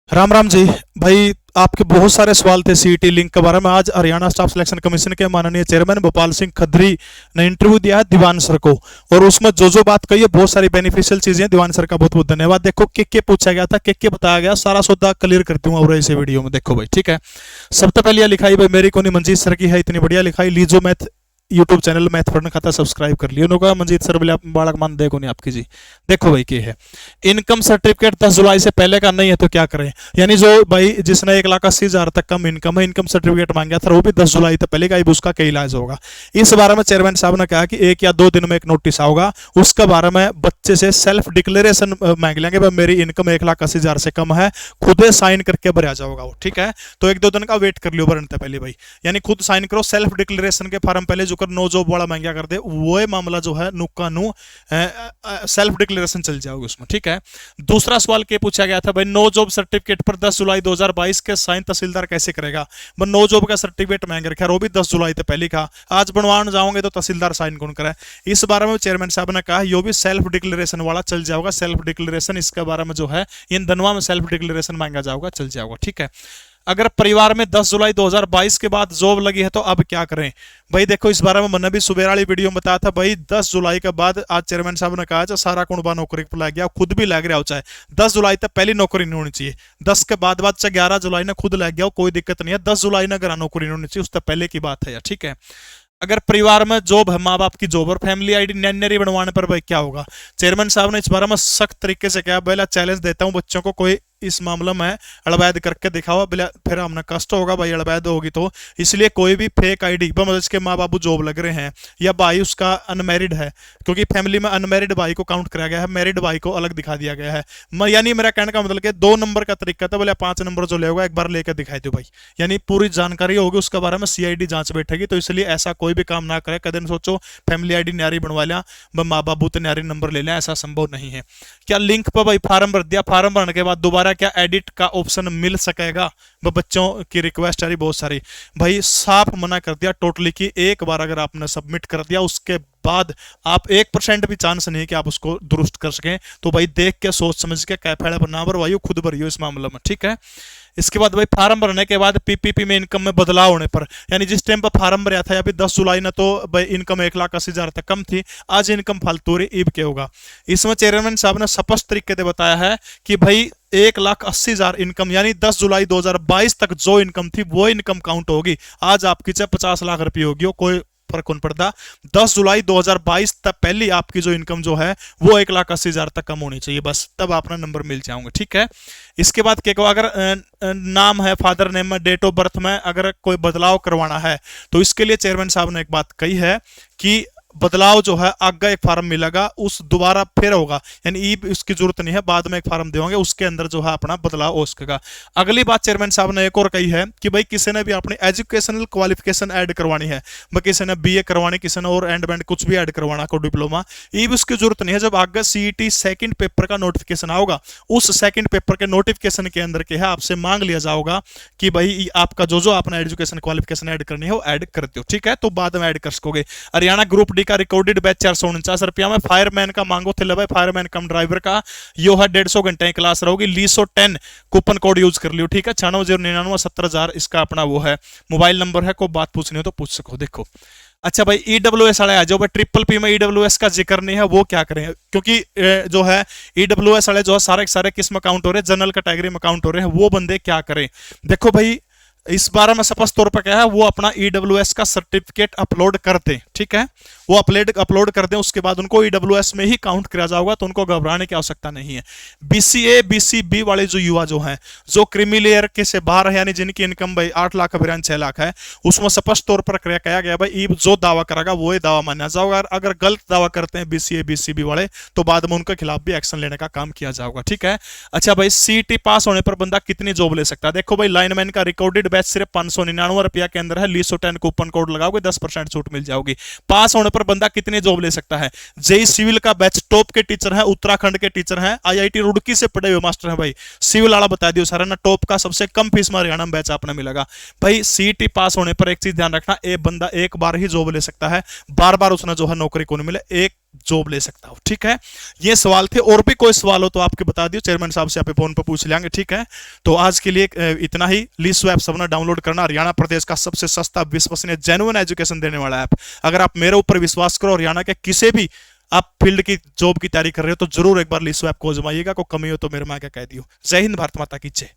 राम राम जी। भाई आपके बहुत सारे सवाल थे सीईटी लिंक के बारे में। आज हरियाणा स्टाफ सिलेक्शन कमीशन के माननीय चेयरमैन भोपाल सिंह खत्री ने इंटरव्यू दिया है दीवान सर को, और उसमें जो जो बात कही है बहुत सारी बेनिफिशियल चीजें हैं। दीवान सर का बहुत बहुत धन्यवाद। देखो के पूछा गया था, के बताया गया, सारा सौदा क्लियर कर दूंगा और इसे वीडियो में देखो भाई, ठीक है। सबसे पहले लिखाई भाई मेरी को नहीं, मंजीत सर की है, इतनी बढ़िया लिखाई। लीजो मैथ यूट्यूब चैनल मैथ पढ़ने खाता सब्सक्राइब कर लियो। उन्होंने कहा मंजीत सर बोले बालक मान देखो नहीं आपकी जी। देखो भाई क्या है, इनकम सर्टिफिकेट 10 जुलाई से पहले का नहीं है तो क्या करें। यानी जो भाई जिसने 1,80,000 तक कम इनकम है, इनकम सर्टिफिकेट मांगा था, वो भी 10 जुलाई तक पहले का ही, उसका क्या इलाज होगा। इस बारे में चेयरमैन साहब ने कहा कि 1 या 2 दिन में एक नोटिस आओगा, उसके बारे में बच्चे से सेल्फ डिक्लेरेशन मांग लेंगे, भाई मेरी इनकम 1,80,000 से कम है, खुद साइन करके भरा जाओगा वो, ठीक है। तो 1-2 दिन का वेट कर लियो भरने पहले भाई, यानी खुद साइन करो। सेल्फ डिक्लेरेशन के फॉर्म पहले जो कर नो जॉब वाला मांगा कर दे, वो मामला जो है नुक्का नु सेल्फ डिक्लेरेशन चल जाओगे उसमें, ठीक है। दूसरा सवाल क्या पूछा गया था भाई, नो जॉब सर्टिफिकेट पर 10 जुलाई 2022 के साइन तहसीलदार कैसे करेगा। नो जॉब का सर्टिफिकेट मांग रखा है, वो भी 10 जुलाई तक पहले का, आज बनवाने जाओगे तो तहसीलदार साइन कौन करे। इस बारे में चेयरमैन साहब ने कहा यो भी सेल्फ डिक्लेरेशन वाला चल जाओगा। सेल्फ डिक्लेरेशन इसके बारे में जो है इन धनवा में सेल्फ डिक्लेरेशन मांगा जाओगा, चल जाओगा, ठीक है। अगर परिवार में 10 जुलाई 2022 के बाद जॉब लगी है तो अब क्या करें। भाई देखो इस बारे में मैंने भी सुबह वाली वीडियो में बताया था भाई, 10 जुलाई के बाद आज चेयरमैन साहब ने कहा जो सारा कुणबा नौकरी पर लग गया, खुद भी लग रहा हो, चाहे 10 जुलाई तक पहली नौकरी नहीं होनी चाहिए। 10 के बाद चाहे 11 जुलाई ने खुद लग गया हो, कोई दिक्कत नहीं है। 10 जुलाई ने अगर नौकरी नहीं होनी चाहिए, उससे पहले की बात है, ठीक है। अगर परिवार में जॉब है, माँ बाप की जॉब और फैमिली आईडी नैनरी बनवाने पर भाई क्या होगा। चेयरमैन साहब ने इस बारे में सख्त तरीके से कहा, पहला चैलेंज देता हूं बच्चों को, कोई इस मामले में अड़वैद करके दिखाओ, फिर हमने कष्ट होगा भाई, अड़वैद होगी तो। इसलिए कोई भी फेक आईडी, मतलब इसके माँ बाबू जॉब लग रहे हैं या भाई उसका अनमैरिड है, क्योंकि फैमिली में अनमैरिड भाई को काउंट कराया गया है, मैरिड भाई को अलग दिखा दिया गया है। यानी मेरा कहने का मतलब कि 2 नंबर का तरीका था, बोले 5 नंबर जो लेगा एक बार लेकर दिखाई दो भाई, यानी पूरी जानकारी होगी उसके बारे में, सीआईडी जांच बैठेगी। तो इसलिए ऐसा कोई भी काम ना करे। कदम सोचो फैमिली आईडी न्यारी बनवा लिया, माँ बाबू तो न्यारी नंबर ले लिया, ऐसा संभव नहीं है। क्या लिंक पर भाई फार्म भर दिया, फार्म भरने के बाद दोबारा क्या एडिट का ऑप्शन मिल सकेगा। बच्चों की रिक्वेस्ट आ रही बहुत सारी, भाई साफ मना कर दिया टोटली कि एक बार अगर आपने सबमिट कर दिया उसके बाद आप 1% भी चांस नहीं कि आप उसको दुरुस्त कर सकें। तो भाई देख के सोच समझ के कैफेड़ा पर ना भरवाइयो, खुद भरियो इस मामले में, ठीक है। इसके बाद भाई फार्म भरने के बाद पीपीपी में इनकम में बदलाव होने पर, यानी जिस टाइम पर फार्म भरा था अभी 10 जुलाई ने तो भाई इनकम 1,80,000 तक कम थी, आज इनकम फालतू रही, ईब क्या होगा। इसमें चेयरमैन साहब ने स्पष्ट तरीके से बताया है कि भाई 1,80,000 इनकम, यानी 10 जुलाई 2022 तक जो इनकम थी वो इनकम काउंट होगी। आज आपकी चाहे 50 लाख रुपये होगी, कोई फर्क नहीं पड़ता। 10 जुलाई 2022 तक पहली आपकी जो इनकम जो है वो 1,80,000 तक कम होनी चाहिए, बस तब अपना नंबर मिल जाओगे, ठीक है। इसके बाद क्या कहो, अगर नाम है, फादर नेम में, डेट ऑफ बर्थ में अगर कोई बदलाव करवाना है तो इसके लिए चेयरमैन साहब ने एक बात कही है कि बदलाव जो है आगे एक फार्म मिलेगा, उस दोबारा फिर होगा, यानी ई उसकी जरूरत नहीं है, बाद में एक फार्म देंगे उसके अंदर जो है अपना बदलाव हो सकेगा। अगली बात चेयरमैन साहब ने एक और कही है कि भाई किसी ने भी अपनी एजुकेशनल क्वालिफिकेशन ऐड करवानी है, किसी ने बीए करवानी, किसी ने और एंड बैंड कुछ भी ऐड करवाना को डिप्लोमा, ई उसकी जरूरत नहीं है। जब आगे सीईटी सेकंड पेपर का नोटिफिकेशन आओगा, उस सेकंड पेपर के नोटिफिकेशन के अंदर के है आपसे मांग लिया जाओगा कि भाई आपका जो जो अपना एजुकेशन क्वालिफिकेशन ऐड करनी है वो ऐड कर दो, ठीक है। तो बाद में ऐड कर सकोगे। हरियाणा ग्रुप का रिकॉर्डेड बैच 449 रुपया में, फायरमैन का मांगो थे भाई, फायरमैन कम ड्राइवर का यो है 150 घंटे की क्लास रहोगी। लीसो 10 कूपन कोड यूज कर लियो, ठीक है। 96,099 70,000 इसका अपना वो है मोबाइल नंबर है, कोई बात पूछनी हो तो पूछ सको। देखो अच्छा भाई ईडब्ल्यूएस वाले आ जाओ भाई, ट्रिपल पी में ईडब्ल्यूएस का जिक्र नहीं है, वो क्या करें, क्योंकि जो है ईडब्ल्यूएस वाले जो है सारे सारे किस में काउंट हो रहे हैं, जनरल कैटेगरी में काउंट हो रहे हैं, वो बंदे क्या करें। देखो भाई इस बारे में स्पष्ट तौर पर क्या है, वो अपना ईडब्ल्यूएस का सर्टिफिकेट अपलोड कर दें, ठीक है। वो अपलोड कर दें, उसके बाद उनको ईडब्ल्यूएस में ही काउंट किया जाएगा, तो उनको घबराने की आवश्यकता नहीं है। बीसीए बीसीबी वाले जो युवा जो हैं, जो क्रीमी लेयर के से बाहर है, यानी जिनकी इनकम भाई 8 लाख अभियान 6 लाख है, उसमें स्पष्ट तौर पर कहा गया भाई जो दावा करेगा वो ही दावा माना जाएगा। अगर गलत दावा करते हैं बीसीए बीसीबी वाले तो बाद में उनके खिलाफ भी एक्शन लेने का काम किया जाएगा, ठीक है। अच्छा भाई सीईटी पास होने पर बंदा कितनी जॉब ले सकता है। देखो भाई लाइनमैन का रिकॉर्डेड बैच सिर्फ 599 रुपया के अंदर है, लीसो 10 कूपन कोड लगाओगे 10% छूट मिल जाओगी। पास होने पर बंदा कितनी जॉब ले सकता है। जेई सिविल का बैच टॉप के टीचर हैं, उत्तराखंड के टीचर हैं, आईआईटी रुड़की से पढ़े हुए मास्टर हैं भाई, सिविल वाला बता दियो सारा ना, टॉप का सबसे कम फीस में हरियाणा में बैच आपने मिलेगा भाई। सीईटी पास होने पर एक चीज ध्यान रखना, एक बंदा एक बार ही जॉब ले सकता है, बार बार उसने जो है नौकरी को नहीं मिले, एक जॉब ले सकता हो। ठीक है, ये सवाल थे। और भी कोई सवाल हो तो आपके बता दियो, चेयरमैन साहब से आप फोन पर पूछ लेंगे। ठीक है, तो आज के लिए इतना ही। लीसो ऐप सबने डाउनलोड करना, हरियाणा प्रदेश का सबसे सस्ता, विश्वसनीय, जेन्युइन एजुकेशन देने वाला ऐप। अगर आप मेरे ऊपर विश्वास करो, हरियाणा के किसी भी आप फील्ड की जॉब की तैयारी कर रहे हो तो जरूर एक बार लीसो ऐप को आजमाइएगा। कोई कमी हो तो मेरे में आके कह दियो। जय हिंद, भारत माता की जय।